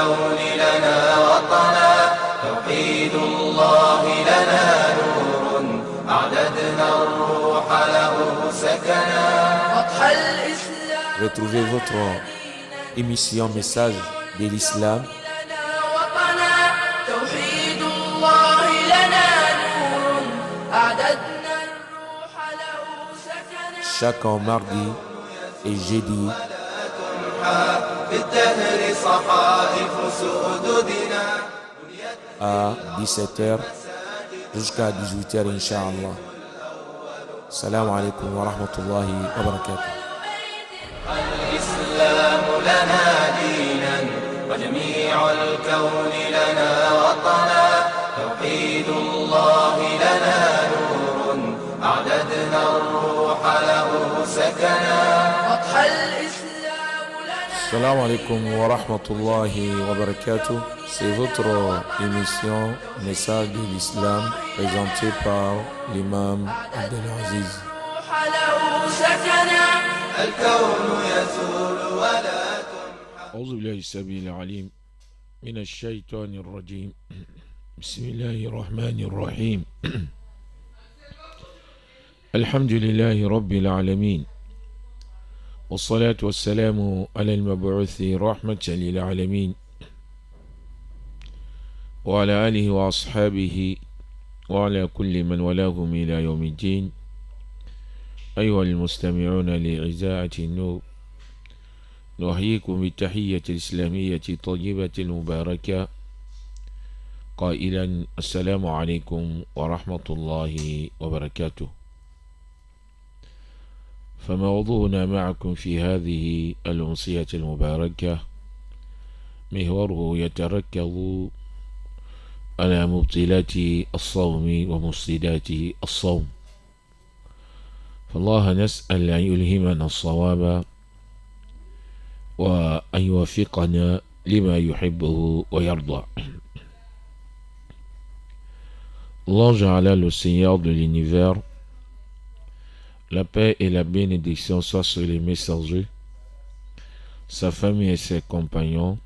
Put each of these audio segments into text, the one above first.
الكون لنا وطنا توحيد الله لنا نور أعددنا الروح له سكنا أضحى الإسلام. Retrouvez votre émission Message de l'Islam توحيد الله لنا نور أعددنا الروح له سكنا chaque mardi et jeudi في الدهر صحائف سؤددنا à 17h jusqu'à 18h Inch'Allah. Salam alaikum wa rahmatullahi wa barakatuh. الإسلام لنا دينا وجميع الكون لنا وطنا توحيد الله لنا نور أعددنا الروح له سكنا أضحى الإسلام لنا. Salam alaikum wa rahmatullahi wa barakatuh. C'est votre émission Message de l'Islam présentée par l'imam Abdelaziz. الروح له سكنا الكون يزول ولا أعوذ بالله السميع العليم من الشيطان الرجيم. بسم الله الرحمن الرحيم. الحمد لله رب العالمين والصلاة والسلام على المبعوث رحمة للعالمين وعلى آله وأصحابه وعلى كل من ولاهم إلى يوم الدين. أيها المستمعون لإذاعة النور، نحييكم بالتحية الإسلامية الطيبة المباركة قائلا السلام عليكم ورحمة الله وبركاته. فموضوعنا معكم في هذه الأمسية المباركة محوره يتركز على مبطلات الصوم ومفسدات الصوم. فالله نسأل أن يلهمنا الصواب وأن يوفقنا لما يحبه ويرضى. L'ange Allah, le Seigneur de l'univers, la paix et la bénédiction soient sur les messagers, sa famille et ses compagnons,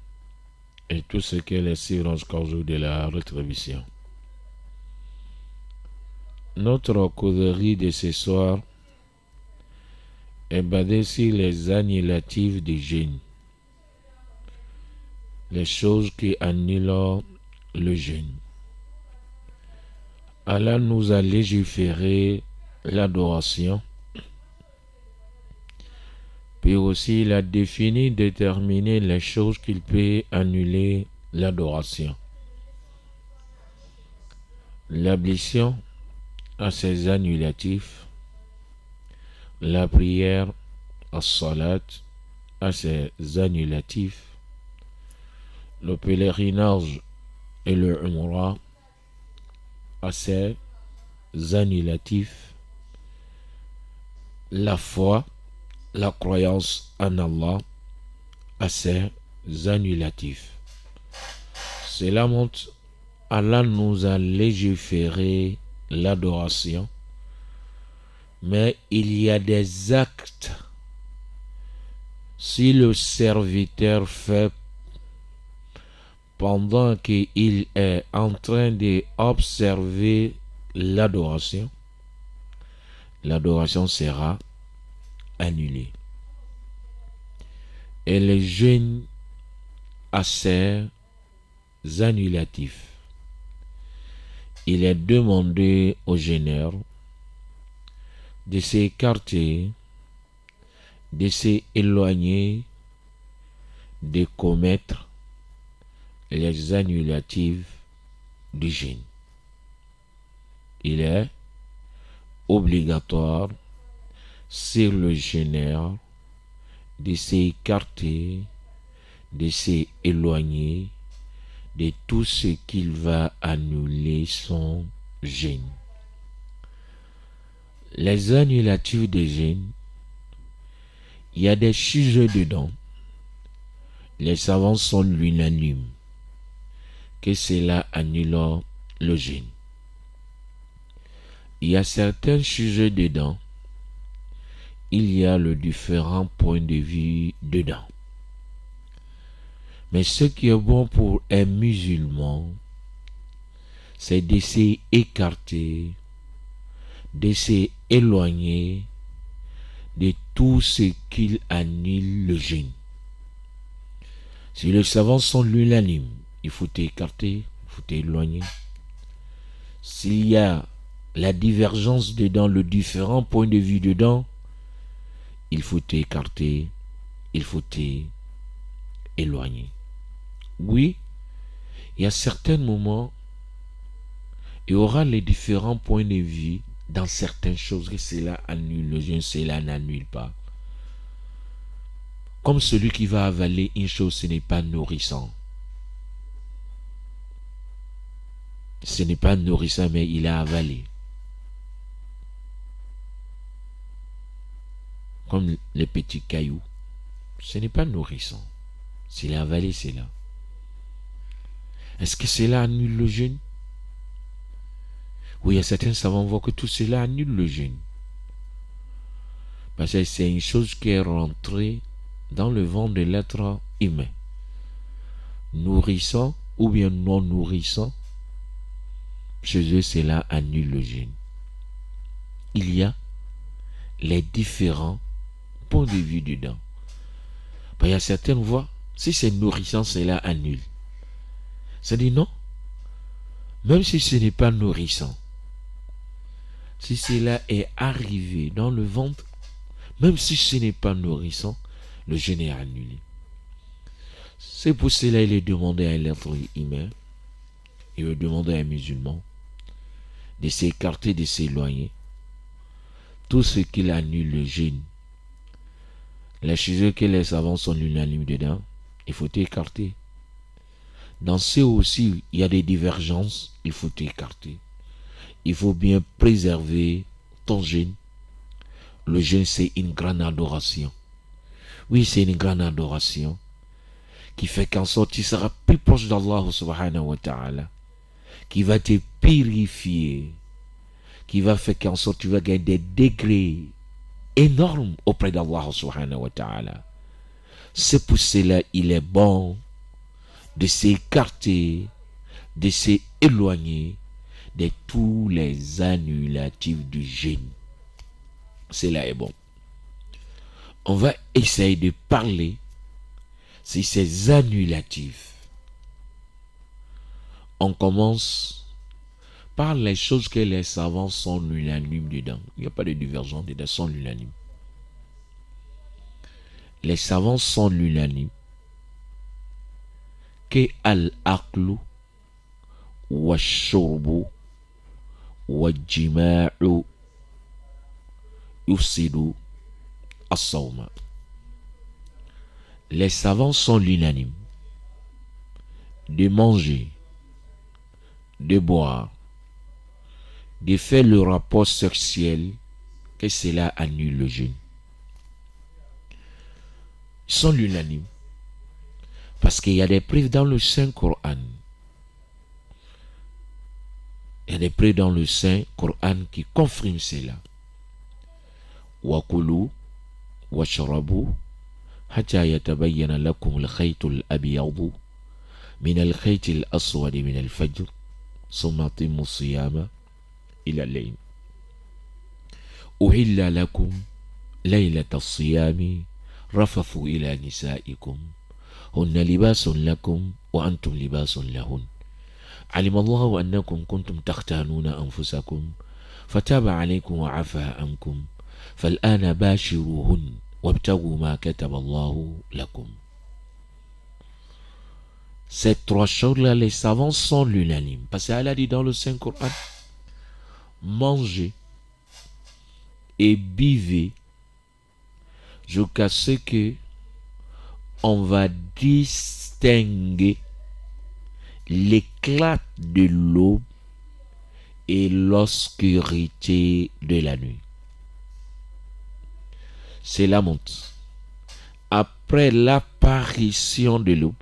et tout ce que les suivent jusqu'au jour de la rétribution. Notre causerie de ce soir est basée sur les annulatifs des jeûne, les choses qui annulent le jeûne. Allah nous a légiféré l'adoration, puis aussi il a défini, déterminé les choses qu'il peut annuler l'adoration. L'ablution a ses annulatifs, la prière, as-salat, a ses annulatifs, le pèlerinage et le umrah a ses annulatifs, la foi, la croyance en Allah a ses annulatifs. Cela montre Allah nous a légiféré l'adoration, mais il y a des actes si le serviteur fait pendant qu'il est en train d'observer l'adoration, l'adoration sera annulée. Et le jeûne a ses annulatifs. Il est demandé aux jeûneurs de s'écarter, de s'éloigner, de commettre les annulatifs du jeûne. Il est obligatoire sur le jeûneur de s'écarter, de s'éloigner de tout ce qu'il va annuler son jeûne. Les annulatifs des jeûnes, il y a des sujets dedans. Les savants sont l'unanime que cela annule le jeûne. Il y a certains sujets dedans, il y a le différent point de vue dedans. Mais ce qui est bon pour un musulman, c'est d'essayer écarter, d'essayer éloigner de tout ce qui annule le jeûne. Si les savants sont l'unanime, il faut écarter, il faut éloigner. S'il y a la divergence dedans, le différent point de vue dedans, il faut écarter, il faut éloigner. Oui, il y a certains moments, il y aura les différents points de vue dans certaines choses que cela annule le jeûne, cela n'annule pas. Comme celui qui va avaler une chose, ce n'est pas nourrissant. Ce n'est pas nourrissant, mais il a avalé. Comme les petits cailloux. Ce n'est pas nourrissant. S'il a avalé, c'est là. Est-ce que cela annule le jeûne? Oui, il y a certains savants voient que tout cela annule le jeûne. Parce que c'est une chose qui est rentrée dans le ventre de l'être humain. Nourrissant ou bien non nourrissant, chez eux, cela annule le jeûne. Il y a les différents points de vue dedans. Il y a certaines voix, si c'est nourrissant, cela annule. C'est-à-dire non, même si ce n'est pas nourrissant, si cela est arrivé dans le ventre, même si ce n'est pas nourrissant, le jeûne est annulé. C'est pour cela qu'il est demandé à l'être humain, il est demandé à un musulman de s'écarter, de s'éloigner. Tout ce qui annule le jeûne, les choses que les savants sont unanimes dedans, il faut écarter. Dans ceux aussi, il y a des divergences, il faut écarter. Il faut bien préserver ton jeûne. Le jeûne, c'est une grande adoration. Oui, c'est une grande adoration qui fait qu'en sorte tu seras plus proche d'Allah subhanahu wa ta'ala, qui va te purifier, qui va faire qu'en sorte tu vas gagner des degrés énormes auprès d'Allah subhanahu wa ta'ala. C'est pour cela il est bon de s'écarter, de s'éloigner de tous les annulatifs du jeûne. Cela est bon. On va essayer de parler sur ces annulatifs. On commence par les choses que les savants sont unanimes dedans. Il n'y a pas de divergence dedans, sont unanimes. Les savants sont unanimes que al-aqlu wa shurbu wa jima'u yufsidu as-sawma. Les savants sont unanimes de manger, de boire, de faire le rapport sexuel, que cela annule le jeûne. Ils sont unanimes parce qu'il y a des preuves dans le Saint-Coran. Il y a des preuves dans le Saint-Coran qui confirment cela. وَكُلُوا وَاشْرَبُوا حَتَّى يَتَبَيَّنَ لَكُمُ الْخَيْطُ الْأَبْيَضُ من الخيط الأسود من الفجر ثم أتموا الصيام إلى الليل أحل لكم ليلة الصيام رفثوا إلى نسائكم هن لباس لكم وأنتم لباس لهن علم الله أنكم كنتم تختانون أنفسكم فتاب عليكم وعفى عنكم فالآن باشروهن وابتغوا ما كتب الله لكم. Ces trois choses-là, les savants sont l'unanime. Parce qu'elle a dit dans le Saint-Coran, mangez et buvez jusqu'à ce que on va distinguer l'éclat de l'aube et l'obscurité de la nuit. C'est la montre. Après l'apparition de l'aube,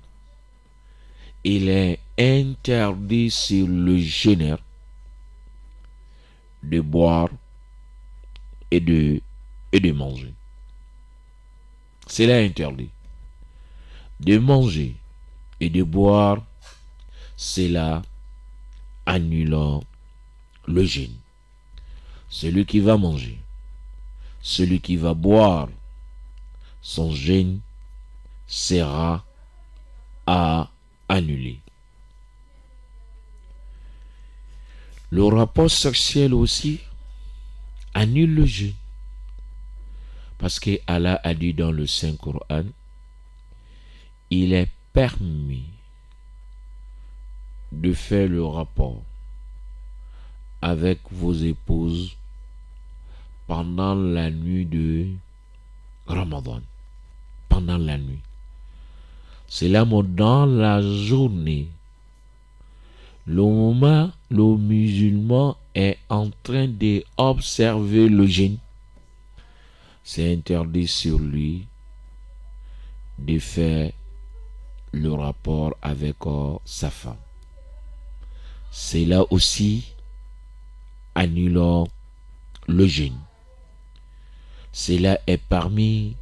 il est interdit sur le jeûneur de boire et de manger. C'est là interdit de manger et de boire, cela annulant le jeûne. Celui qui va manger, celui qui va boire, son jeûne sera à annuler. Le rapport sexuel aussi annule le jeûne. Parce que Allah a dit dans le Saint-Coran, il est permis de faire le rapport avec vos épouses pendant la nuit de Ramadan. Pendant la nuit. C'est là dans la journée. Le moment le musulman est en train d'observer le jeûne, c'est interdit sur lui de faire le rapport avec sa femme. C'est là aussi annulant le jeûne. Cela est parmi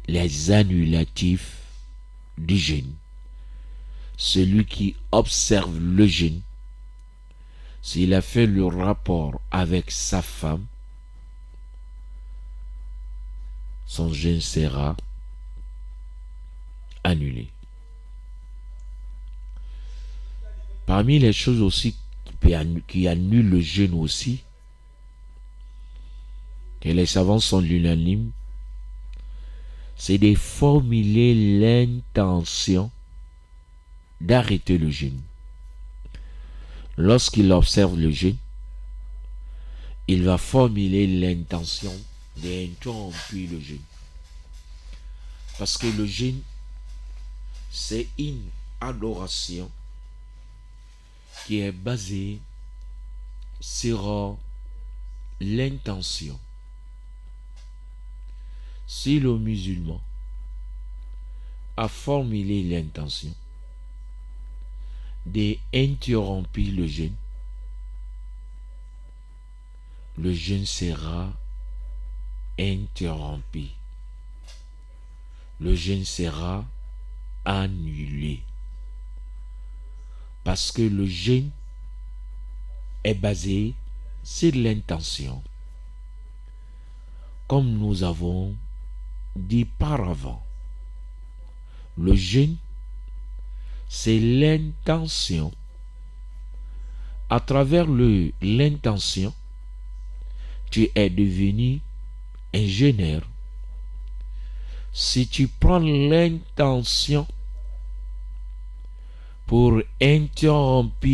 les annulatifs du jeûne. Celui qui observe le jeûne, s'il a fait le rapport avec sa femme, son jeûne sera annulé. Parmi les choses aussi qui annulent le jeûne aussi, que les savants sont unanimes, c'est de formuler l'intention d'arrêter le jeûne. Lorsqu'il observe le jeûne, il va formuler l'intention d'interrompre le jeûne. Parce que le jeûne, c'est une adoration qui est basée sur l'intention. Si le musulman a formulé l'intention d'interrompre le jeûne sera interrompu. Le jeûne sera annulé. Parce que le jeûne est basé sur l'intention. Comme nous avons dit par avant, le jeûne, c'est l'intention. À travers l'intention, tu es devenu un jeûneur. Si tu prends l'intention pour interrompre,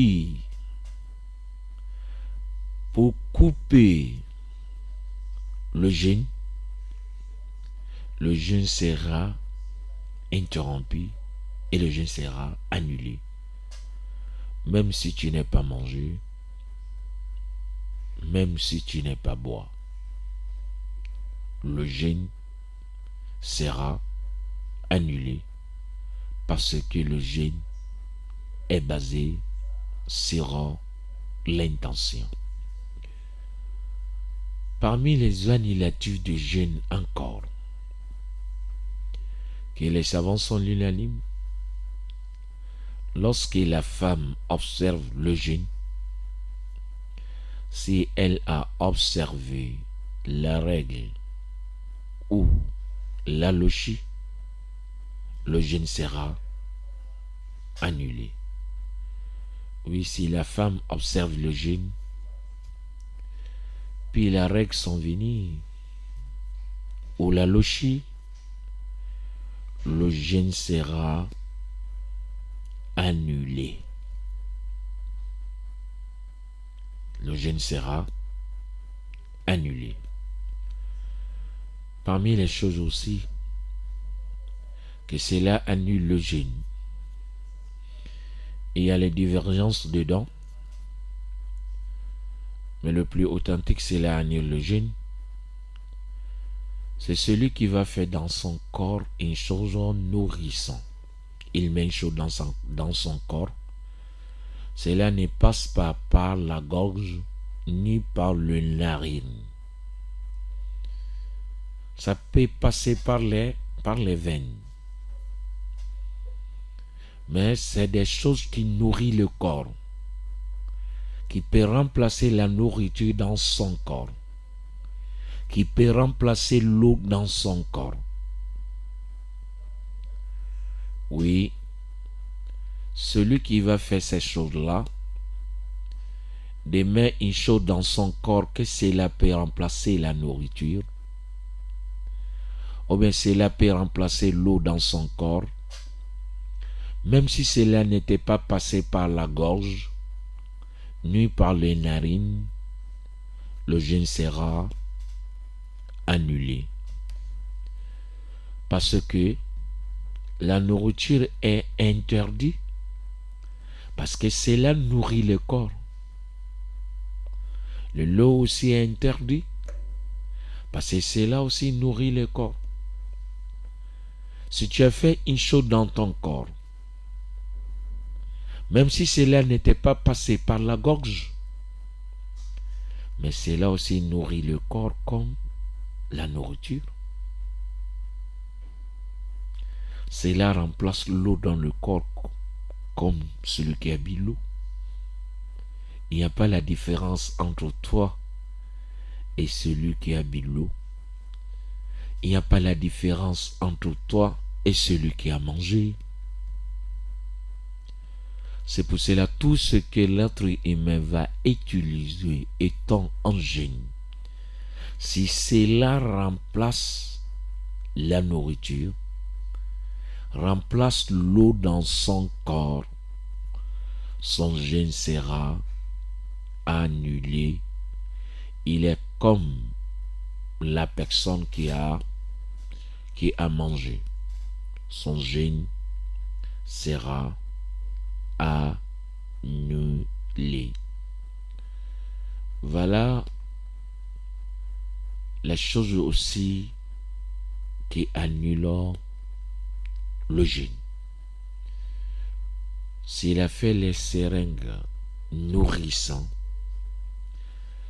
pour couper le jeûne sera interrompu et le jeûne sera annulé. Même si tu n'es pas mangé, même si tu n'es pas boire, le jeûne sera annulé parce que le jeûne est basé sur l'intention. Parmi les annulatifs de jeûne encore, que les savants sont unanimes, lorsque la femme observe le jeûne, si elle a observé la règle ou la lochie, le jeûne sera annulé. Oui, si la femme observe le jeûne, puis la règle sont venues, ou la lochie, le jeûne sera annulé. Le jeûne sera annulé. Parmi les choses aussi que cela annule le jeûne, il y a les divergences dedans, mais le plus authentique, cela annule le jeûne. C'est celui qui va faire dans son corps une chose nourrissante. Il met une chose dans son corps. Cela ne passe pas par la gorge ni par le narine. Ça peut passer par les veines. mais c'est des choses qui nourrissent le corps, qui peut remplacer la nourriture dans son corps, qui peut remplacer l'eau dans son corps. Oui, celui qui va faire ces choses-là, de mettre une chose dans son corps que cela peut remplacer la nourriture, ou bien cela peut remplacer l'eau dans son corps, même si cela n'était pas passé par la gorge, ni par les narines, le jeûne sera annulé. Parce que la nourriture est interdite, parce que cela nourrit le corps. L'eau aussi est interdit, parce que cela aussi nourrit le corps. Si tu as fait une chose dans ton corps, même si cela n'était pas passé par la gorge, mais cela aussi nourrit le corps comme la nourriture. Cela remplace l'eau dans le corps comme celui qui a bu l'eau. Il n'y a pas la différence entre toi et celui qui a bu l'eau. Il n'y a pas la différence entre toi et celui qui a mangé. C'est pour cela tout ce que l'être humain va utiliser étant en jeûne, si cela remplace la nourriture, remplace l'eau dans son corps, son jeûne sera annulé. Il est comme la personne qui a mangé. Son jeûne sera annulé. Voilà la chose aussi qui annule le jeûne. S'il a fait les seringues nourrissants,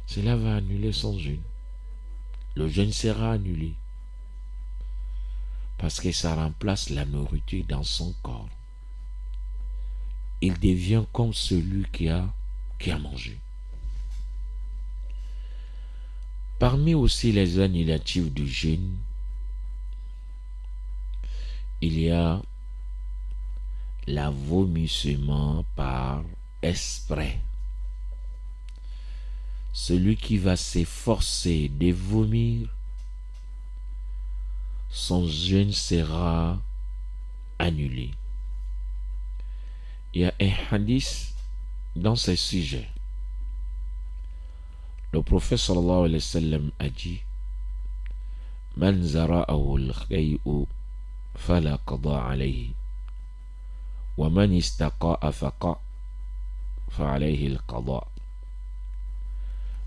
cela va annuler son jeûne. Le jeûne sera annulé parce que ça remplace la nourriture dans son corps. Il devient comme celui qui a mangé. Parmi aussi les annulatifs du jeûne, il y a la vomissement par exprès. Celui qui va s'efforcer de vomir, son jeûne sera annulé. Il y a un hadith dans ce sujet. Le prophète sallallahu alayhi wa sallam a dit: Man zara'ahu al-khay'u fala qada alayhi wa man istaqa'a faqa fa alayhi al-qada.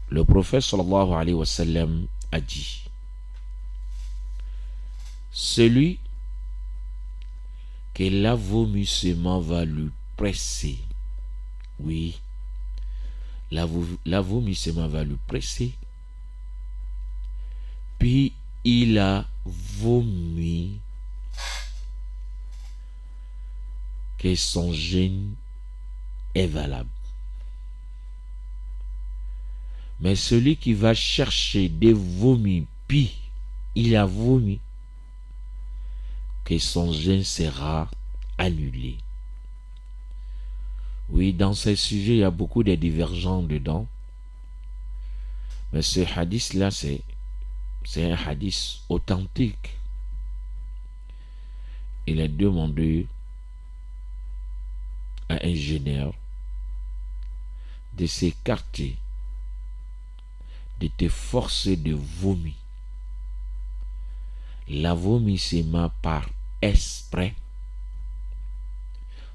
Le prophète sallallahu alayhi wa sallam a dit: celui que l'avomissement va lui presser, oui, l'avomissement va lui presser, puis il a vomi, que son jeûne est valable. Mais celui qui va chercher des vomis, puis il a vomi, que son jeûne sera annulé. Oui, dans ces sujets, il y a beaucoup de divergents dedans. Mais ce hadith-là, c'est un hadith authentique. Il est demandé à un jeûneur de s'écarter, de te forcer de vomir. L'avomissement par exprès,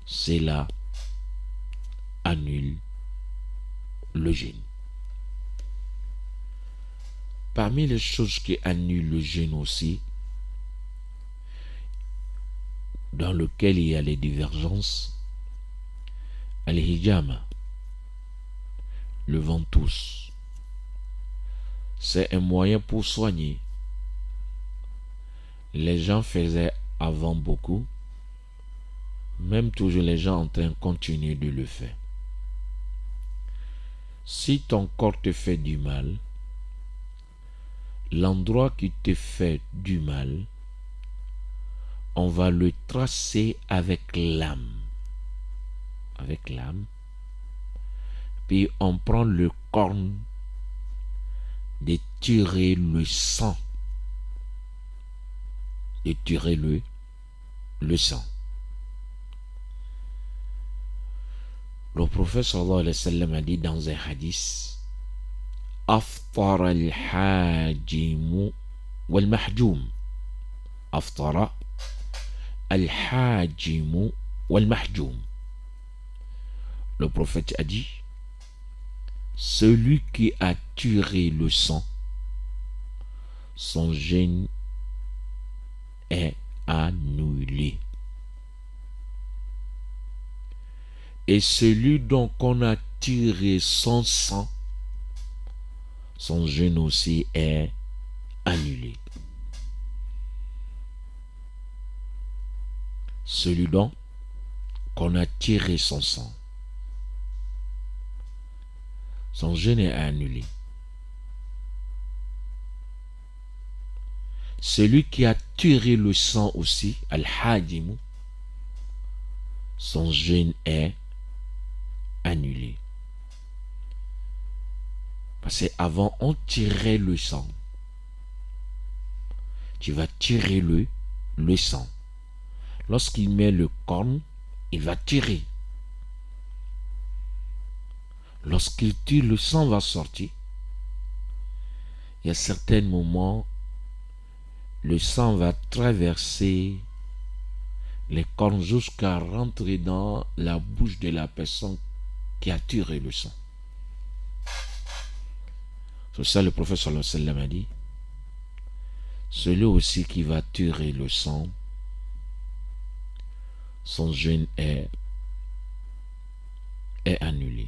cela annule le jeûne. Parmi les choses qui annulent le jeûne aussi, dans lequel il y a les divergences, al-hijama, le ventouse, c'est un moyen pour soigner. Les gens faisaient avant beaucoup, même toujours les gens en train de continuer de le faire. Si ton corps te fait du mal, l'endroit qui te fait du mal, on va le tracer avec l'âme. Avec l'âme. Puis on prend le corne de tirer le sang. De tirer le sang. Le prophète sallallahu alayhi wa sallam a dit dans un hadith: Aftar al-hajim wal-mahjoum. Aftara al-hajim wal-mahjoum. Le prophète a dit: celui qui a tiré le sang, son jeûne est annulé. Et celui dont on a tiré son sang, son jeûne aussi est annulé. Celui dont on a tiré son sang, son jeûne est annulé. Celui qui a tiré le sang aussi, al-hajim, son jeûne est annulé. Parce qu'avant, on tirait le sang. Tu vas tirer le sang. Lorsqu'il met le corne, il va tirer. Lorsqu'il tire, le sang va sortir. Il y a certains moments, le sang va traverser les cornes jusqu'à rentrer dans la bouche de la personne qui a tiré le sang. C'est ça le prophète sallallahu alayhi wa sallam a dit: celui aussi qui va tirer le sang, son jeûne est annulé.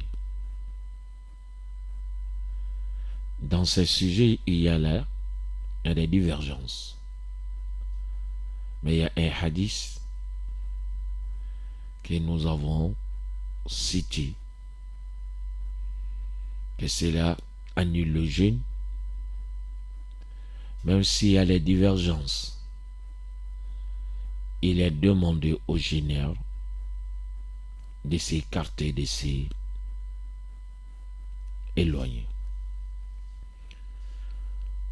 Dans ces sujets, il y a des divergences. Mais il y a un hadith que nous avons cité, que cela annule le jeûne, même s'il y a des divergences. Il est demandé aux jeûneurs de s'écarter, de s'éloigner.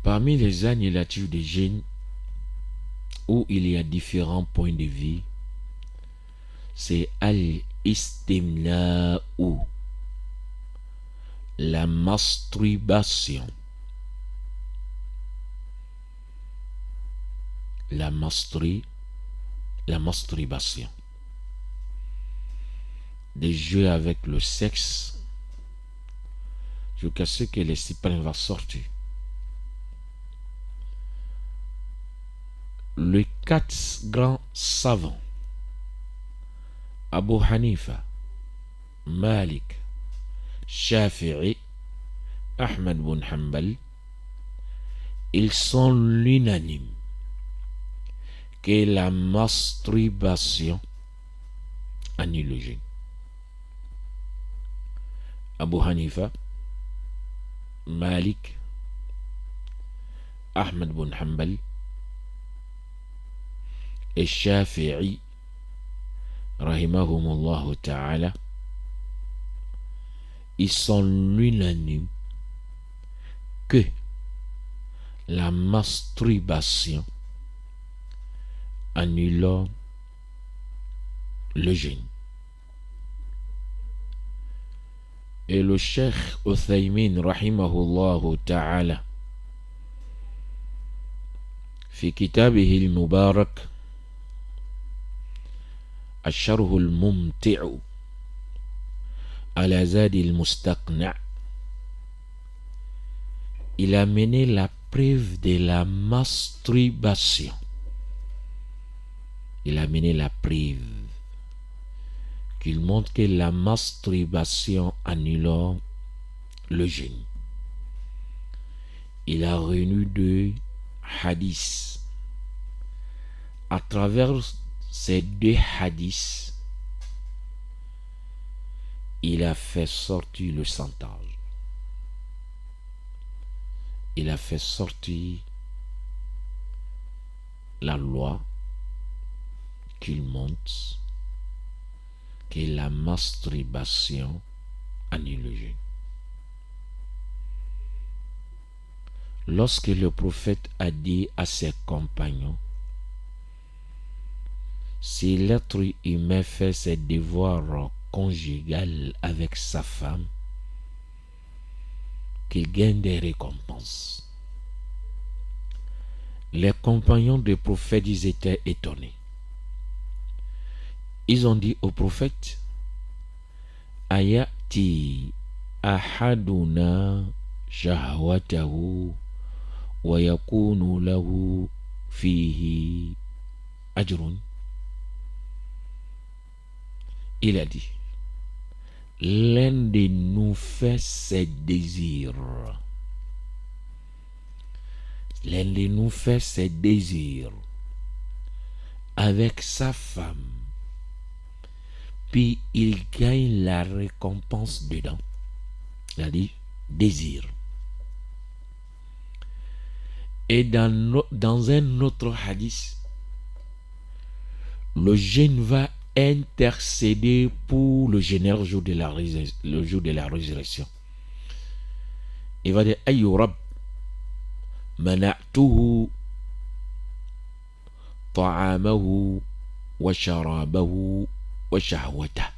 Parmi les annulatifs de jeûne où il y a différents points de vue, c'est al-istimna'u, la masturbation. La masturbation. Des jeux avec le sexe jusqu'à ce que le sperme va sortir. Les 4 grands savants, Abu Hanifa, Malik, Shafi'i, Ahmad bin Hanbal, ils sont l'unanime que la masturbation annule le jeûne. Abu Hanifa, Malik, Ahmad bin Hanbal et Shafi'i, rahimahumullah ta'ala, ils sont l'unanime que la masturbation annule le jeûne. Et le Cheikh Uthaymin rahimahullah ta'ala في كتابه المبارك الشرح الممتع على زاد المستقنع, il a mené la preuve de la masturbation. Il a mené la preuve qu'il montre que la masturbation annule le jeûne. Il a réuni 2 hadiths. À travers ces 2 hadiths, il a fait sortir le chantage. Il a fait sortir la loi qu'il monte, que la masturbation annule le jeûne. Lorsque le prophète a dit à ses compagnons, si l'être humain fait ses devoirs conjugaux avec sa femme, qu'il gagne des récompenses. Les compagnons du prophète, ils étaient étonnés. Ils ont dit au prophète, Ayati ahaduna shahwatahu wa yakunu lahu fihi ajrun. Il a dit, l'un de nous fait ses désirs. L'un de nous fait ses désirs avec sa femme, puis il gagne la récompense dedans. Il a dit désir. Et dans un autre hadith, le jeûne va intercéder pour le génère jour de la résurrection. Il va dire Ayu Rab mana'tuhu ta'amahu wa sharabahu wa shahwata.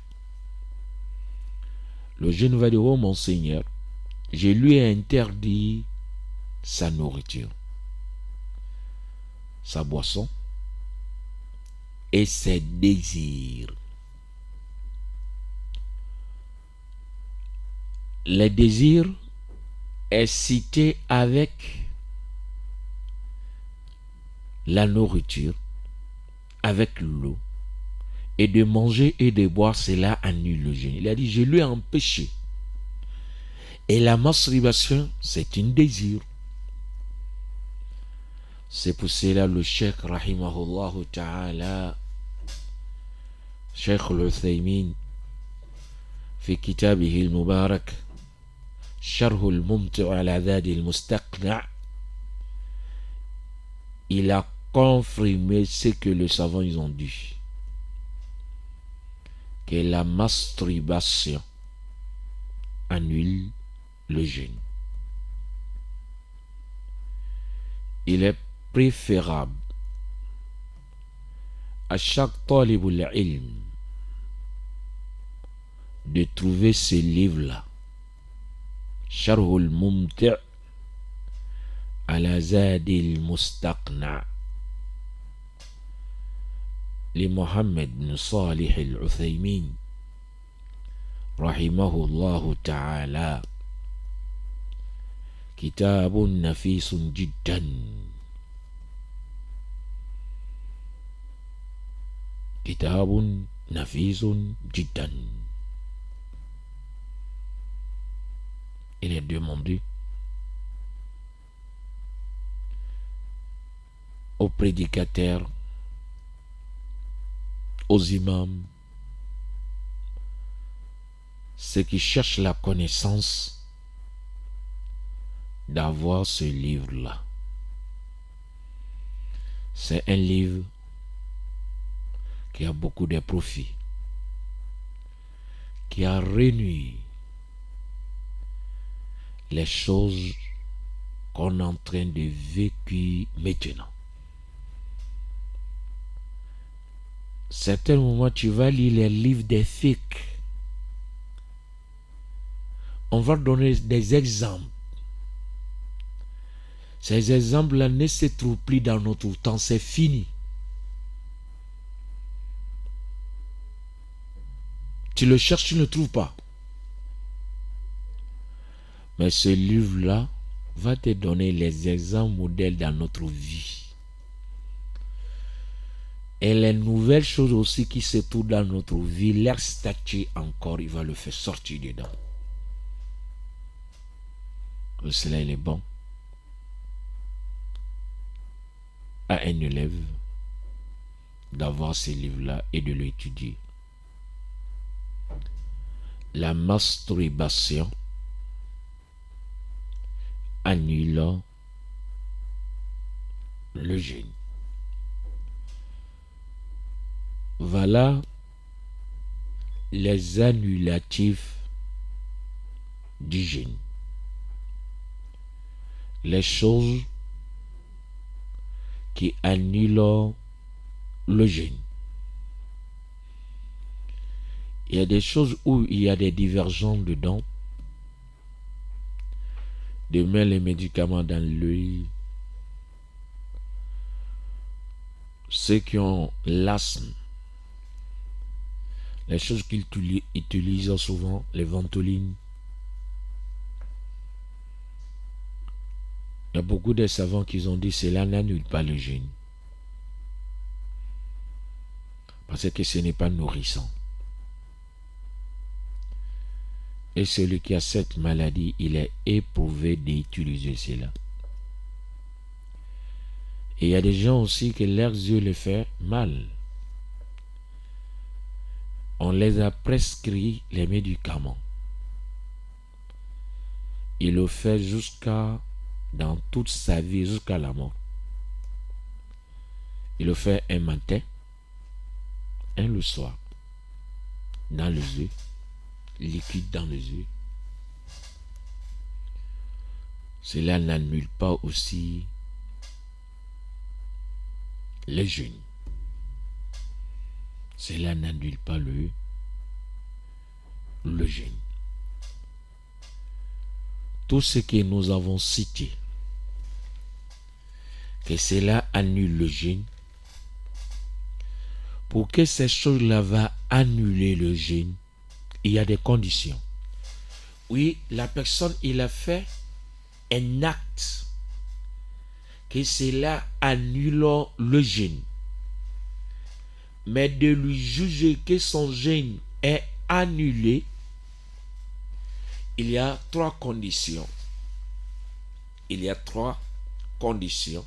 Le jeune va dire, oh mon Seigneur, je lui ai interdit sa nourriture, sa boisson et ses désirs. Les désirs est cité avec la nourriture, avec l'eau, et de manger et de boire, cela annule le jeûne. Il a dit, je lui ai empêché. Et la masturbation, c'est un désir. C'est pour cela le Cheikh rahimahullah ta'ala, Cheikh al-Uthaymin, في كتابه المبارك شرح الممتع على ذات المستقنع, il a confirmé ce que les savants ils ont dit, que la masturbation annule le jeûne. Il est préférable à chaque talibul ilm de trouver ce livre-là, Sharhul Mumti' ala Zadil Mustaqna' li Muhammad bin Salih al-Uthaymin rahimahullahu ta'ala. Kitabun nafisun jiddan. Kitabun nafisun jiddan. Il est demandé aux prédicateurs, aux imams, ceux qui cherchent la connaissance, d'avoir ce livre-là. C'est un livre qui a beaucoup de profits, qui a réuni les choses qu'on est en train de vécu maintenant. Certains moments, tu vas lire les livres des fiqh. On va donner des exemples. Ces exemples-là ne se trouvent plus dans notre temps, c'est fini. Tu le cherches, tu ne le trouves pas. Mais ce livre-là va te donner les exemples modèles dans notre vie. Et les nouvelles choses aussi qui se trouvent dans notre vie, leur statut encore, il va le faire sortir dedans. Pour cela, il est bon à un élève d'avoir ces livres-là et de l'étudier. la masturbation annule le jeûne. Voilà les annulatifs du jeûne. Les choses qui annulent le jeûne. Il y a des choses où il y a des divergences dedans. De mettre les médicaments dans l'œil. Ceux qui ont l'asthme. Les choses qu'ils utilisent souvent, les ventolines. Il y a beaucoup de savants qui ont dit que cela n'annule pas le jeûne. Parce que ce n'est pas nourrissant. Et celui qui a cette maladie, il est éprouvé d'utiliser cela. Et il y a des gens aussi que leurs yeux les fait mal. On les a prescrit les médicaments. Il le fait dans toute sa vie, jusqu'à la mort. Il le fait un matin, un le soir, dans les yeux, liquide dans les yeux. Cela n'annule pas aussi le jeûne. Cela n'annule pas le jeûne. Tout ce que nous avons cité, que cela annule le jeûne, pour que ces choses-là va annuler le jeûne, il y a des conditions. Oui, la personne, il a fait un acte que cela annule le jeûne. Mais de lui juger que son jeûne est annulé, il y a trois conditions. Il y a trois conditions.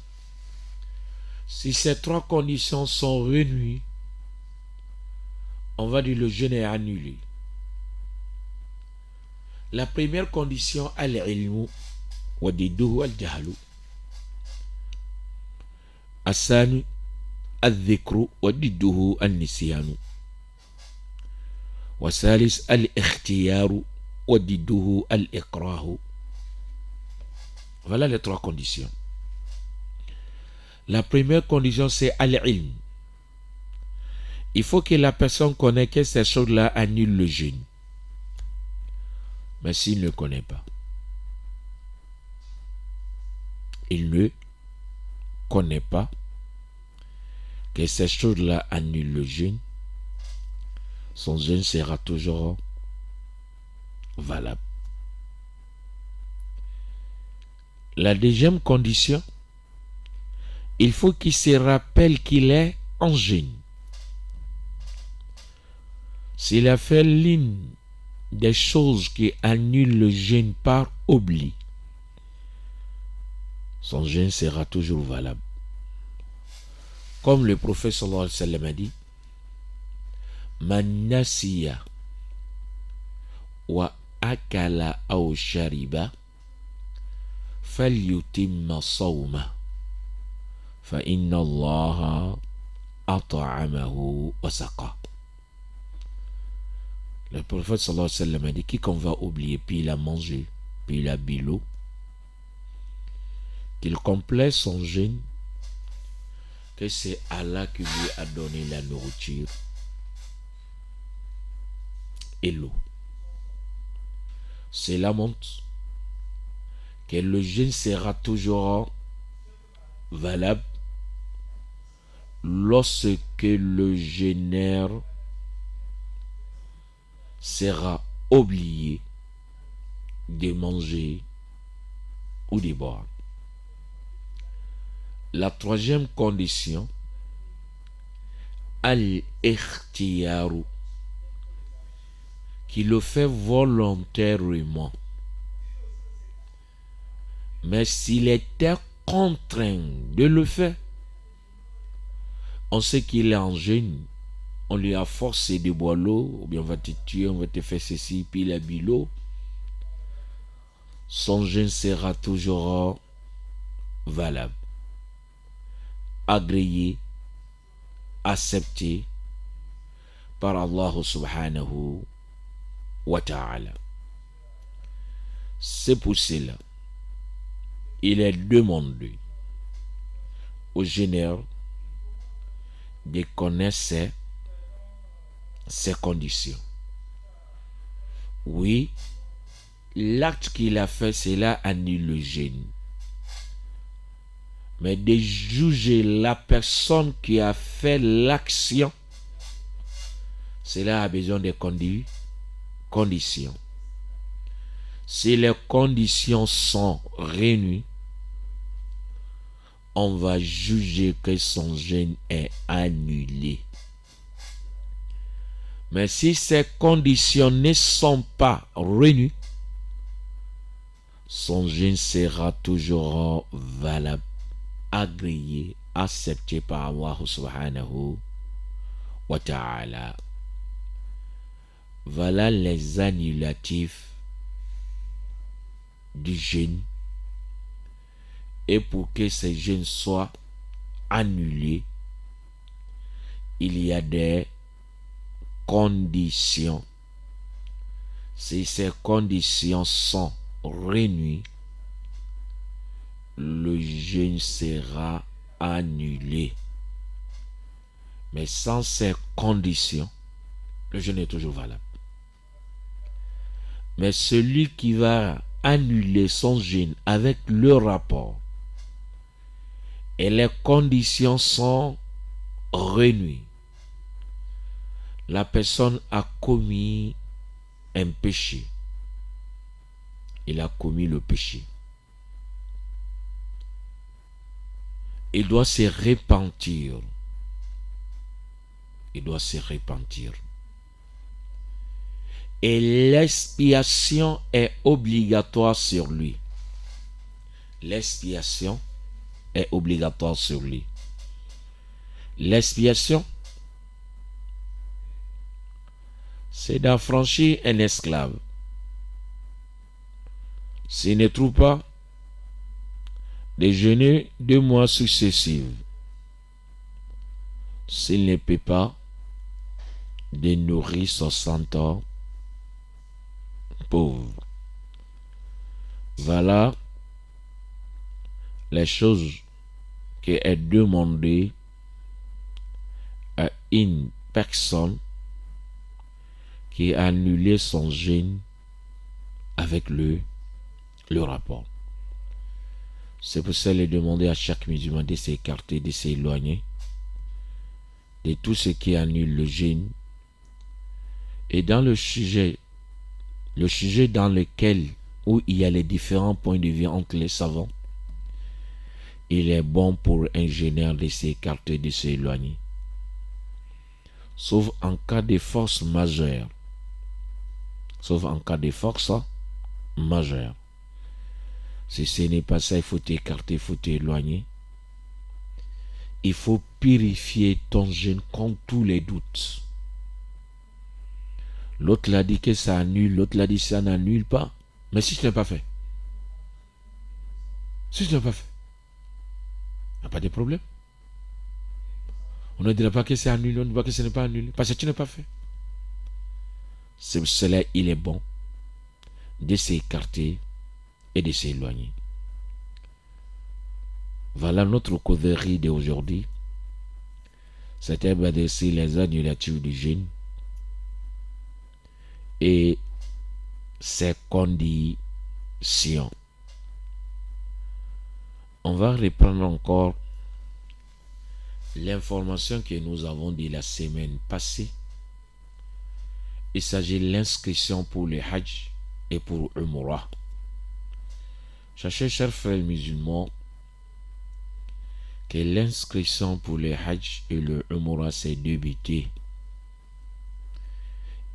Si ces trois conditions sont réunies, on va dire le jeûne est annulé. La première condition, al-ilmu wa didduhu al-jahlu. Asani al-dhikru wa didduhu al-nisyanu. Wa salis al-ikhtiyaru wa didduhu al-ikrahu. Voilà les trois conditions. La première condition, c'est al-ilm. Il faut que la personne connaisse que ces choses-là annulent le jeûne. Mais s'il ne connaît pas, il ne connaît pas que ces choses-là annulent le jeûne, son jeûne sera toujours valable. La deuxième condition, il faut qu'il se rappelle qu'il est en jeûne. S'il a fait l'une des choses qui annulent le jeûne par oubli, son jeûne sera toujours valable. Comme le prophète sallallahu alayhi wa sallam a dit, Man nasiya wa akala aw shariba falyutimma sawma fa inna allaha at'amahu wa saqa. Le prophète sallallahu alayhi wa sallam a dit, quiconque va oublier, puis il a mangé, puis il a bu l'eau, qu'il complète son jeûne, que c'est Allah qui lui a donné la nourriture et l'eau. Cela montre que le jeûne sera toujours valable lorsque le jeûneur sera oublié de manger ou de boire. La troisième condition, al-ikhtiyaru, qui le fait volontairement. Mais s'il était contraint de le faire, on sait qu'il est en jeûne, on lui a forcé de boire l'eau, ou bien on va te tuer, on va te faire ceci, puis il a bu l'eau, son jeûne sera toujours valable, agréé, accepté par Allah subhanahu wa ta'ala. C'est pour cela, il est demandé au jeûneur de connaître ses conditions. Oui, l'acte qu'il a fait, cela annule le jeûne. Mais de juger la personne qui a fait l'action, cela a besoin de conditions. Si les conditions sont réunies, on va juger que son jeûne est annulé. Mais si ces conditions ne sont pas réunies, son jeûne sera toujours valable, agréé, accepté par Allah subhanahu wa ta'ala. Voilà les annulatifs du jeûne. Et pour que ce jeûne soit annulé, il y a des conditions. Si ces conditions sont réunies, le jeûne sera annulé. Mais sans ces conditions, le jeûne est toujours valable. Mais celui qui va annuler son jeûne avec le rapport et les conditions sont réunies, la personne a commis un péché. Il a commis le péché. Il doit se repentir. Il doit se repentir. Et l'expiation est obligatoire sur lui. L'expiation est obligatoire sur lui. L'expiation, c'est d'affranchir un esclave. S'il ne trouve pas de jeûner 2 mois successifs, s'il ne peut pas de nourrir 60 ans pauvre. Voilà les choses qui est demandé à une personne qui a annulé son jeûne avec le rapport. C'est pour ça qu'il est demandé à chaque musulman de s'écarter, de s'éloigner de tout ce qui annule le jeûne. Et dans le sujet dans lequel où il y a les différents points de vue entre les savants, il est bon pour un jeûneur de s'écarter, de s'éloigner. Sauf en cas de force majeure. Sauf en cas de force majeure. Si ce n'est pas ça, il faut t'écarter, il faut t'éloigner. Il faut purifier ton jeûne contre tous les doutes. L'autre l'a dit que ça annule, l'autre l'a dit que ça n'annule pas. Mais si tu n'as pas fait, il n'y a pas de problème. On ne dira pas que c'est annulé, on ne dira pas que ce n'est pas annulé, parce que tu n'as pas fait. C'est pour cela il est bon de s'écarter et de s'éloigner. Voilà notre causerie d'aujourd'hui. C'était basé sur les annulatifs du jeûne et ses conditions. On va reprendre encore l'information que nous avons dit la semaine passée. Il s'agit de l'inscription pour le Hajj et pour Umrah. Sachez, chers frères musulmans, que l'inscription pour le Hajj et le Umrah s'est débutée.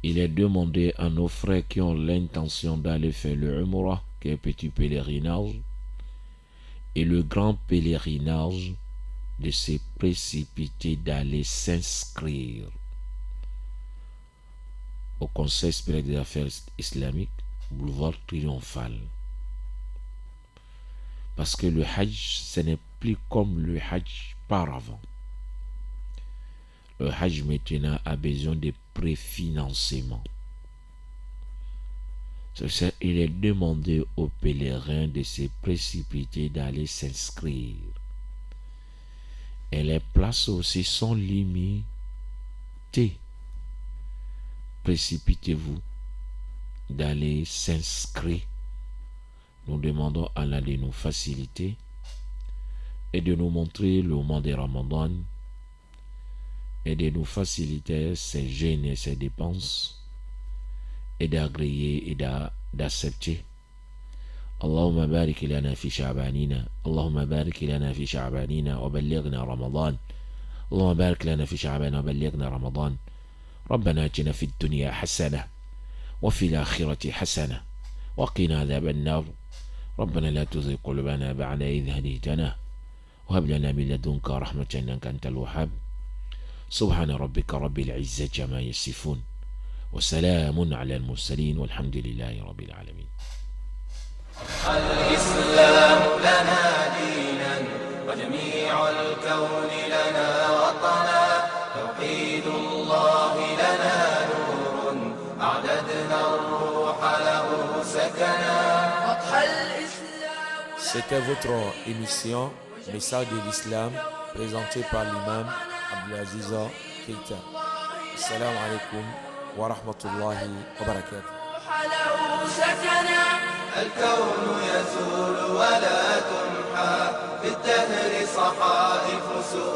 Il est demandé à nos frères qui ont l'intention d'aller faire le Umrah, qui est un petit pèlerinage, et le grand pèlerinage, de se précipiter d'aller s'inscrire. au Conseil supérieur des affaires islamiques, boulevard Triomphal. Parce que le Hajj, ce n'est plus comme le Hajj par avant. Le Hajj maintenant a besoin de préfinancement. C'est ça, il est demandé aux pèlerins de se précipiter d'aller s'inscrire. Et les places aussi sont limitées. Précipitez-vous d'aller s'inscrire. Nous demandons à Allah de nous faciliter et de nous montrer le mois de Ramadan et de nous faciliter ses jeûnes et ses dépenses et d'agréer et d'accepter. Allahumma barik lana fi sha'banina, Allahumma barik lana fi sha'banina wa ballighna Ramadan. Allahumma barik lana fi sha'banina wa ballighna Ramadan. ربنا اتنا في الدنيا حسنة وفي الآخرة حسنة وقنا عذاب النار ربنا لا تزغ قلوبنا بعد إذ هديتنا وهب لنا من لدنك رحمة إنك أنت الوهاب سبحان ربك رب العزة عما يصفون وسلام على المرسلين والحمد لله رب العالمين. الإسلام لنا دينا وجميع الكون لنا وطنا توحيد الله لنا نور أعددنا الروح له سكنا. C'était votre émission Message de l'Islam présentée par l'imam Abdelaziz Keita. Assalamu alaikum wa rahmatullahi wa barakatuh. الكون يزول ولا تمحى في الدهر صحائف سؤال